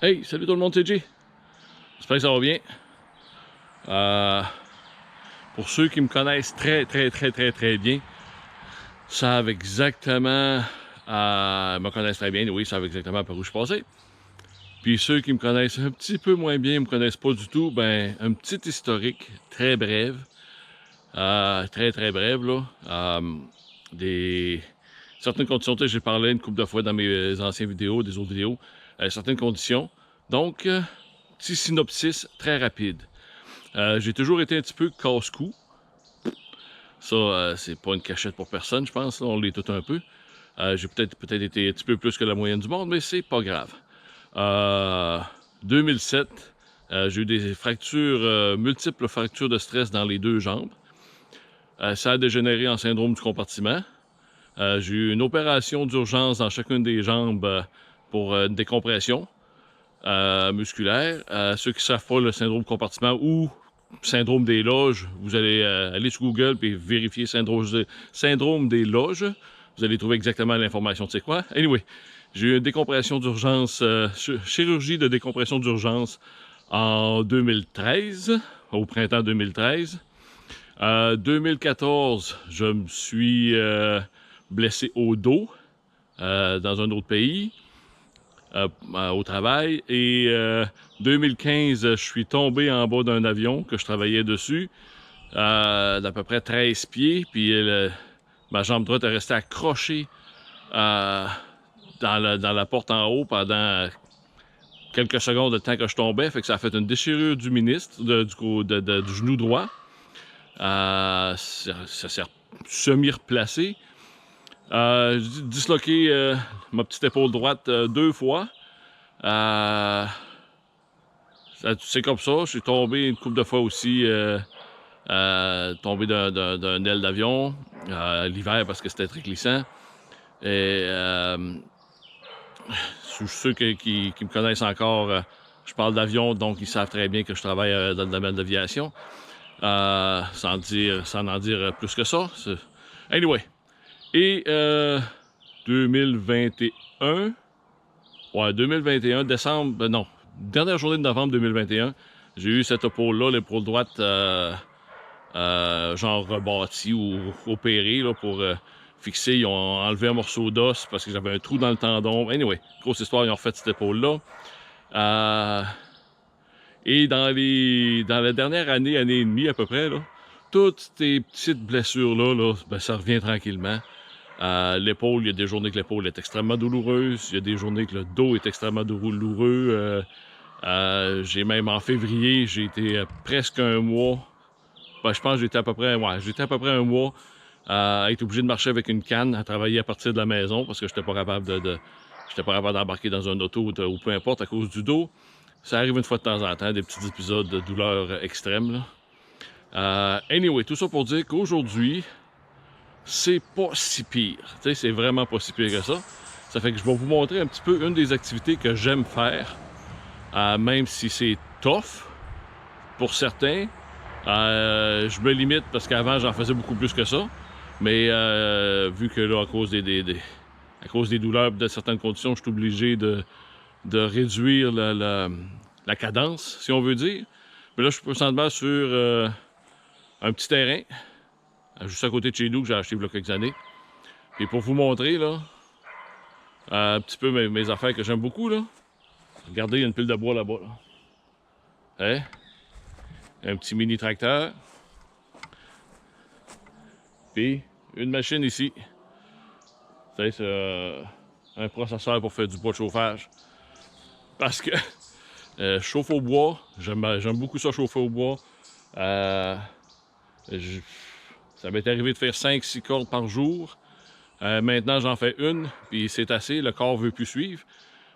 Hey, salut tout le monde, c'est Jay. J'espère que ça va bien. Pour ceux qui me connaissent très bien, savent exactement, me connaissent très bien, oui, savent exactement par où je suis passé. Puis ceux qui me connaissent un petit peu moins bien, me connaissent pas du tout, ben, un petit historique très bref, très bref, là. Des certaines conditions, j'ai parlé une couple de fois dans mes anciennes vidéos, des autres vidéos, certaines conditions. Donc, petit synopsis très rapide. J'ai toujours été un petit peu casse-cou. Ça, c'est pas une cachette pour personne, je pense. Là, on l'est tout un peu. J'ai peut-être été un petit peu plus que la moyenne du monde, mais c'est pas grave. 2007, j'ai eu des fractures, multiples fractures de stress dans les deux jambes. Ça a dégénéré en syndrome du compartiment. J'ai eu une opération d'urgence dans chacune des jambes pour une décompression musculaire. Ceux qui ne savent pas le syndrome du compartiment ou syndrome des loges, vous allez aller sur Google et vérifier syndrome des loges. Vous allez trouver exactement l'information de c'est quoi. Anyway, j'ai eu une décompression d'urgence, chirurgie de décompression d'urgence en 2013, au printemps 2013. 2014, je me suis blessé au dos dans un autre pays. Au travail. Et 2015, je suis tombé en bas d'un avion que je travaillais dessus, d'à peu près 13 pieds. Puis ma jambe droite est restée accrochée dans la porte en haut pendant quelques secondes de temps que je tombais. Fait que ça a fait une déchirure du ménisque, du genou droit. Ça s'est semi-replacé. J'ai disloqué ma petite épaule droite 2 fois. C'est comme ça. Je suis tombé une couple de fois aussi, tombé d'un aile d'avion l'hiver parce que c'était très glissant. Et ceux qui me connaissent encore, je parle d'avion, donc ils savent très bien que je travaille dans le domaine de l'aviation. Sans en dire plus que ça. Anyway. Et 2021, ouais, 2021, décembre, non, dernière journée de novembre 2021, j'ai eu cette épaule-là, l'épaule droite, genre rebâtie ou opérée là, pour fixer. Ils ont enlevé un morceau d'os parce que j'avais un trou dans le tendon. Anyway, grosse histoire, ils ont refait cette épaule-là. Et dans la dernière année et demie à peu près, là, toutes ces petites blessures-là, là, ben, ça revient tranquillement. L'épaule, il y a des journées que l'épaule est extrêmement douloureuse. Il y a des journées que le dos est extrêmement douloureux. J'ai même en février, j'ai été presque un mois. Ben, je pense que j'étais à peu près un mois à être obligé de marcher avec une canne, à travailler à partir de la maison parce que j'étais pas capable j'étais pas capable d'embarquer dans un auto ou peu importe à cause du dos. Ça arrive une fois de temps en temps, des petits épisodes de douleur extrême. Anyway, tout ça pour dire qu'aujourd'hui, c'est pas si pire. Tu sais, c'est vraiment pas si pire que ça. Ça fait que je vais vous montrer un petit peu une des activités que j'aime faire, même si c'est tough pour certains. Je me limite parce qu'avant, j'en faisais beaucoup plus que ça. Mais vu que là, à cause des douleurs et de certaines conditions, je suis obligé de réduire la cadence, si on veut dire. Mais là, je suis présentement sur un petit terrain, juste à côté de chez nous, que j'ai acheté il y a quelques années. Et pour vous montrer, là, un petit peu mes affaires que j'aime beaucoup, là. Regardez, il y a une pile de bois là-bas, là. Hein? Un petit mini tracteur. Puis, une machine ici. C'est un processeur pour faire du bois de chauffage. Parce que je chauffe au bois. J'aime beaucoup ça, chauffer au bois. Ça m'est arrivé de faire 5-6 cordes par jour. Maintenant, j'en fais une, puis c'est assez. Le corps veut plus suivre.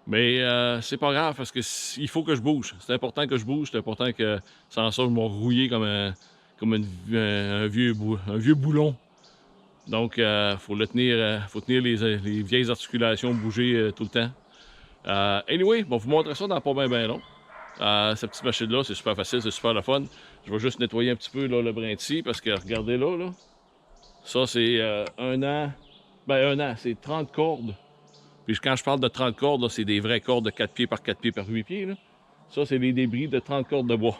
Mais c'est pas grave parce que il faut que je bouge. C'est important que je bouge. C'est important que sans ça, je m'en rouiller comme un vieux boulon. Donc, faut tenir les vieilles articulations, bouger tout le temps. Anyway, bon, vous montrer ça dans pas bien long. Cette petite machine-là, c'est super facile, c'est super le fun. Je vais juste nettoyer un petit peu là, le brin de scie parce que regardez là. Ça, c'est un an. Ben, un an, c'est 30 cordes Puis quand je parle de 30 cordes, c'est des vraies cordes de 4 pieds par 4 pieds par 8 pieds. Là. Ça, c'est les débris de 30 cordes de bois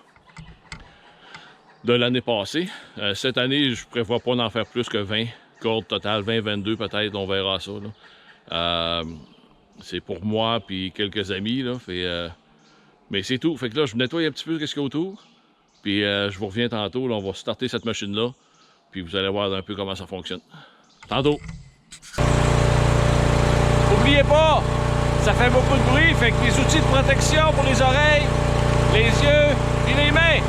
de l'année passée. Cette année, je prévois pas d'en faire plus que 20 cordes totales, 20, 22 peut-être, on verra ça. C'est pour moi puis quelques amis. Là, mais c'est tout. Fait que là, je nettoie un petit peu ce qu'il y a autour. Puis je vous reviens tantôt. Là, on va starter cette machine-là. Puis vous allez voir un peu comment ça fonctionne. Tantôt. N'oubliez pas, ça fait beaucoup de bruit. Fait que les outils de protection pour les oreilles, les yeux et les mains.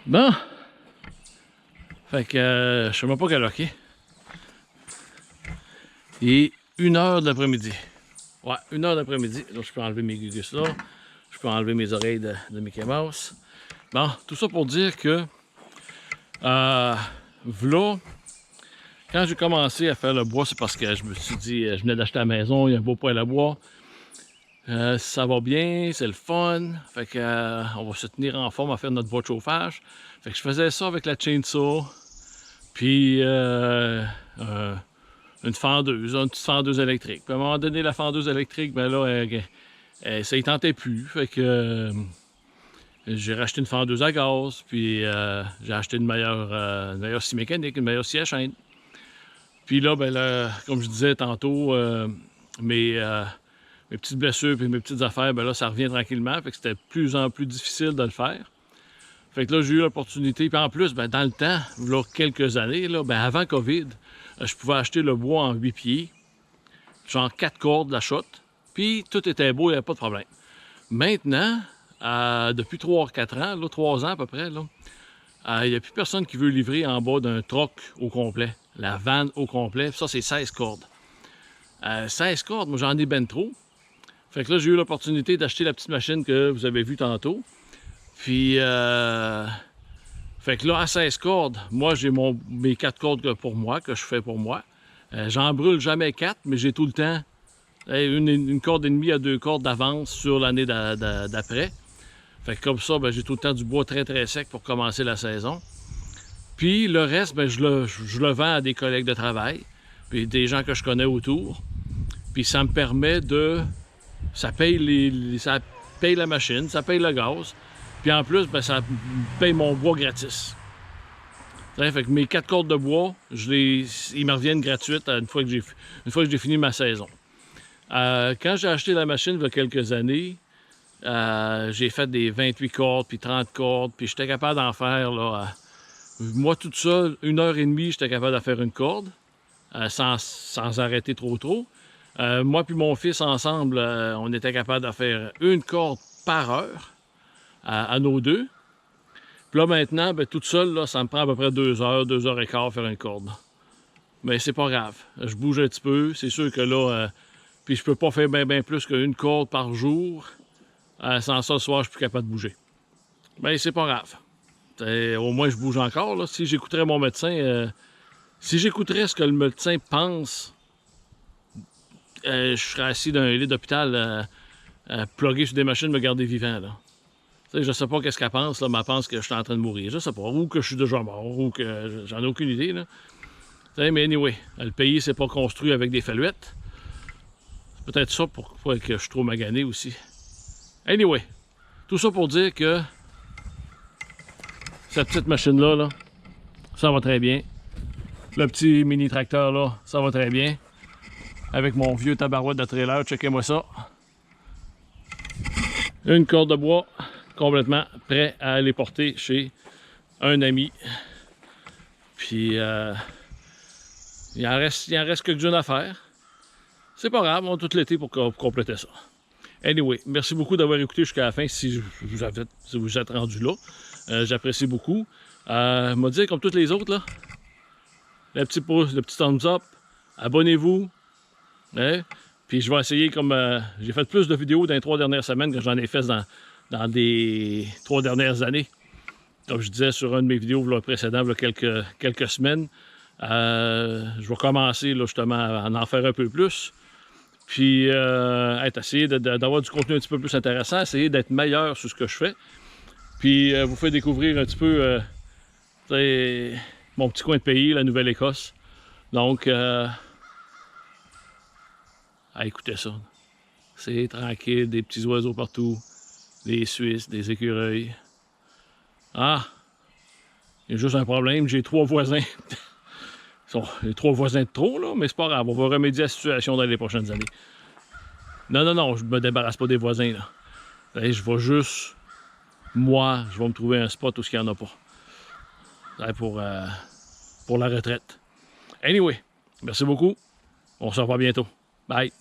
Bon. Fait que je sais même pas quelle heure il est. Il est 1h de l'après-midi. Ouais, 1h d'après-midi. Là, je peux enlever mes gugus là. Je peux enlever mes oreilles de Mickey Mouse. Bon, tout ça pour dire que v'là, quand j'ai commencé à faire le bois, c'est parce que je me suis dit, je venais d'acheter la maison, il y a un beau poêle à bois. Ça va bien, c'est le fun. Fait que on va se tenir en forme à faire notre bois de chauffage. Fait que je faisais ça avec la chainsaw. Puis une fendeuse, une petite fendeuse électrique. Puis à un moment donné, la fendeuse électrique, ben là, ça y tentait plus. Fait que j'ai racheté une fendeuse à gaz, puis j'ai acheté une meilleure scie mécanique, une meilleure scie à chaîne. Puis là, ben là, comme je disais tantôt, mes petites blessures et mes petites affaires, ben là, ça revient tranquillement. Fait que c'était de plus en plus difficile de le faire. Fait que là, j'ai eu l'opportunité. Puis en plus, ben, dans le temps, là, quelques années, là, ben, avant COVID, je pouvais acheter le bois en 8 pieds, genre 4 cordes, la shot. Puis tout était beau, il n'y avait pas de problème. Maintenant, depuis 3-4 ans, là, 3 ans à peu près, il n'y a plus personne qui veut livrer en bas d'un troc au complet. La vanne au complet. Puis ça, c'est 16 cordes. 16 cordes, moi, j'en ai ben trop. Fait que là, j'ai eu l'opportunité d'acheter la petite machine que vous avez vue tantôt. Puis, fait que là, à 16 cordes, moi, j'ai mes 4 cordes pour moi, que je fais pour moi. J'en brûle jamais 4, mais j'ai tout le temps une corde et demie à 2 cordes d'avance sur l'année d'après. Fait que comme ça, ben, j'ai tout le temps du bois très très sec pour commencer la saison. Puis le reste, ben, je le vends à des collègues de travail, puis des gens que je connais autour. Puis ça me permet de... Ça paye, ça paye la machine, ça paye le gaz. Puis en plus, ben, ça paye mon bois gratis. Fait que mes 4 cordes de bois, ils me reviennent gratuites une fois que j'ai fini ma saison. Quand j'ai acheté la machine il y a quelques années, j'ai fait des 28 cordes, puis 30 cordes, puis j'étais capable d'en faire, là, moi tout seul, 1h30, j'étais capable de faire une corde, sans arrêter trop. Moi puis mon fils ensemble, on était capable de faire une corde par heure à nos deux. Puis là maintenant, ben, toute seule, là, ça me prend à peu près 2 heures, 2 heures et quart faire une corde. Mais c'est pas grave. Je bouge un petit peu. C'est sûr que là, puis je peux pas faire bien plus qu'une corde par jour. Sans ça, le soir, je suis plus capable de bouger. Mais c'est pas grave. Au moins, je bouge encore. Là. Si j'écouterais mon médecin, si j'écouterais ce que le médecin pense, je serais assis dans un lit d'hôpital, plugué sur des machines, me garder vivant. Là. Je sais pas qu'est-ce qu'elle pense, là, mais elle pense que je suis en train de mourir. Je sais pas. Ou que je suis déjà mort, ou que j'en ai aucune idée. Là. Mais anyway, le pays s'est pas construit avec des faluettes. C'est peut-être ça pourquoi que je suis trop magané aussi. Anyway, tout ça pour dire que cette petite machine-là, là, ça va très bien. Le petit mini-tracteur, là, ça va très bien. Avec mon vieux tabarouette de trailer, checkez-moi ça. Une corde de bois, complètement prêt à aller porter chez un ami. Puis, il en reste quelques-unes à faire. C'est pas grave, on a tout l'été pour compléter ça. Anyway, merci beaucoup d'avoir écouté jusqu'à la fin si vous êtes rendu là. J'apprécie beaucoup. M'a dit comme toutes les autres, là, le petit pouce, le petit thumbs up, abonnez-vous. Hein? Puis je vais essayer comme... j'ai fait plus de vidéos dans les 3 dernières semaines que j'en ai fait dans des 3 dernières années. Comme je disais sur une de mes vidéos précédentes, il y a quelques semaines. Je vais commencer là, justement à en faire un peu plus. Puis essayer d'avoir du contenu un petit peu plus intéressant, essayer d'être meilleur sur ce que je fais. Puis vous faire découvrir un petit peu mon petit coin de pays, la Nouvelle-Écosse. Donc, écoutez ça. C'est tranquille, des petits oiseaux partout, des Suisses, des écureuils. Ah! Il y a juste un problème, j'ai 3 voisins. Les 3 voisins de trop, là, mais c'est pas grave, on va remédier à la situation dans les prochaines années. Non, je me débarrasse pas des voisins, là. Je vais juste... Moi, je vais me trouver un spot où il n'y en a pas. Pour la retraite. Anyway, merci beaucoup. On se revoit bientôt. Bye.